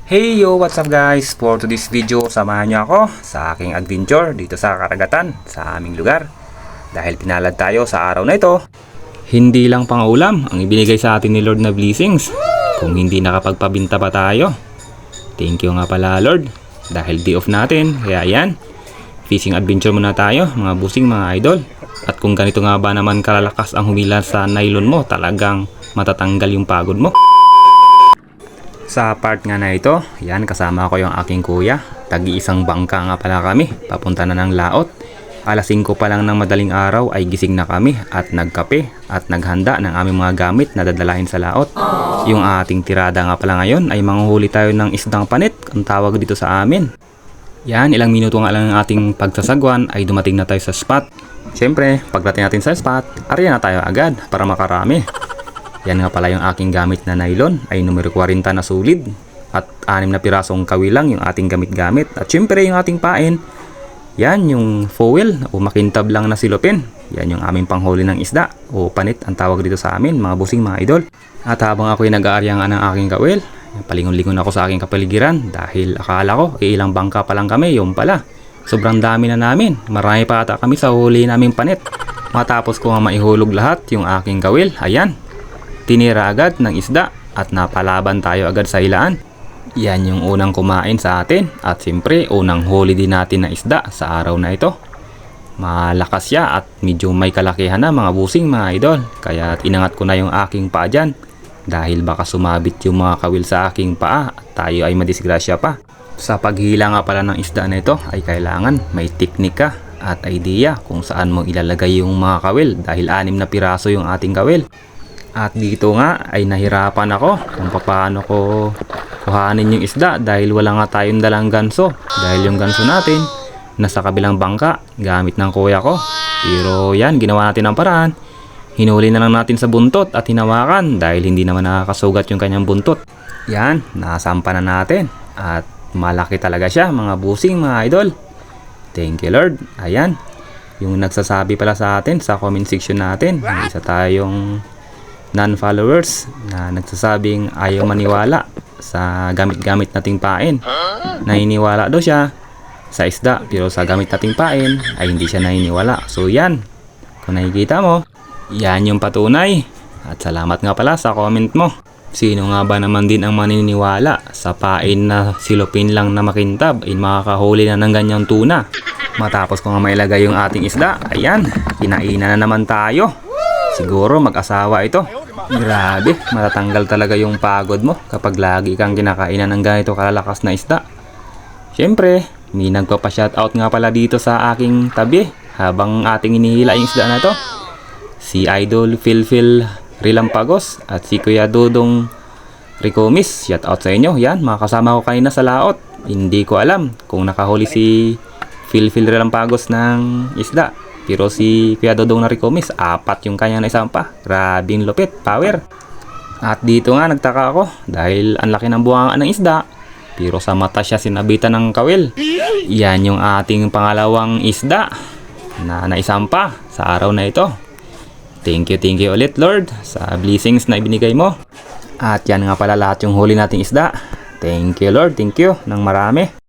Hey yo, what's up guys? For today's video, samahan niyo ako sa aking adventure dito sa karagatan sa aming lugar. Dahil pinalad tayo sa araw na ito, hindi lang pang ulam ang ibinigay sa atin ni Lord na blessings, kung hindi nakapagpabinta pa tayo. Thank you nga pala Lord, dahil day off natin, kaya yan, fishing adventure muna tayo mga busing, mga idol. At kung ganito nga ba naman kalalakas ang humila sa nylon mo, talagang matatanggal yung pagod mo. Sa part nga na ito, yan, kasama ko yung aking kuya. Tagi-isang bangka nga pala kami, papunta na ng laot. Alas 5 pa lang ng madaling araw ay gising na kami at nagkape at naghanda ng aming mga gamit na dadalahin sa laot. Yung ating tirada nga pala ngayon ay manguhuli tayo ng isdang panit, ang tawag dito sa amin. Yan, ilang minuto nga lang ng ating pagsasagwan ay dumating na tayo sa spot. Siyempre, pagdating natin sa spot, arya na tayo agad para makarami. Yan nga pala yung aking gamit na nylon ay numero 40 na sulid at 6 na pirasong kawilang yung ating gamit-gamit. At syempre yung ating pain, yan yung foil o makintab lang na silupin. Yan yung aming panghuli ng isda o panit ang tawag dito sa amin, mga busing, mga idol. At habang ako'y nag-aarya nga ng aking kawil, palingon-lingon ako sa aking kapaligiran dahil akala ko ilang bangka pa lang kami, yung pala sobrang dami na namin, marami pa ata kami sa huli naming panit. Matapos ko nga maihulog lahat yung aking kawil, ayan, tinira agad ng isda at napalaban tayo agad sa hilaan. Yan yung unang kumain sa atin at siyempre unang huli din natin na isda sa araw na ito. Malakas siya at medyo may kalakihan na mga busing, mga idol. Kaya inangat ko na yung aking paa dyan dahil baka sumabit yung mga kawil sa aking paa at tayo ay madisgrasya pa. Sa paghila nga pala ng isda na ito ay kailangan may teknika at idea kung saan mo ilalagay yung mga kawil dahil 6 na piraso yung ating kawil. At dito nga ay nahirapan ako kung paano ko kuhanin yung isda dahil wala nga tayong dalang ganso. Dahil yung ganso natin nasa kabilang bangka gamit ng kuya ko. Pero yan, ginawa natin ang paraan. Hinuli na lang natin sa buntot at hinawakan dahil hindi naman nakakasugat yung kanyang buntot. Yan, nasampa na natin. At malaki talaga siya, mga busing, mga idol. Thank you Lord. Ayan, yung nagsasabi pala sa atin sa comment section natin, may isa tayong non-followers na nagsasabing ayaw maniwala sa gamit-gamit nating pain. Naniniwala daw siya sa isda pero sa gamit nating pain ay hindi siya naniniwala. So yan, kung nakikita mo, yan yung patunay. At salamat nga pala sa comment mo. Sino nga ba naman din ang maniniwala sa pain na silupin lang na makintab ay makakahuli na ng ganyang tuna? Matapos ko nga mailagay yung ating isda, ayan, kinainan na naman tayo. Siguro mag-asawa ito. Grabe, matatanggal talaga yung pagod mo kapag lagi kang kinakainan ng ganito kalalakas na isda. Siyempre, may nagpapa-shoutout nga pala dito sa aking tabi habang ating inihila yung isda na ito. Si Idol Phil Rilampagos at si Kuya Dudong Ricomis. Shoutout sa inyo. Yan, mga kasama ko kanina sa laot. Hindi ko alam kung nakahuli si Phil Rilampagos ng isda. Pero si Kuya Dodong na Ricomis, 4 yung kanya na isampa. Grabing lupit, power. At dito nga nagtaka ako dahil ang laki ng buwangan ng isda. Pero sa mata siya sinabitan ng kawil. Yan yung ating pangalawang isda na naisampa sa araw na ito. Thank you ulit Lord sa blessings na ibinigay mo. At yan nga pala lahat yung huli nating isda. Thank you Lord, thank you ng marami.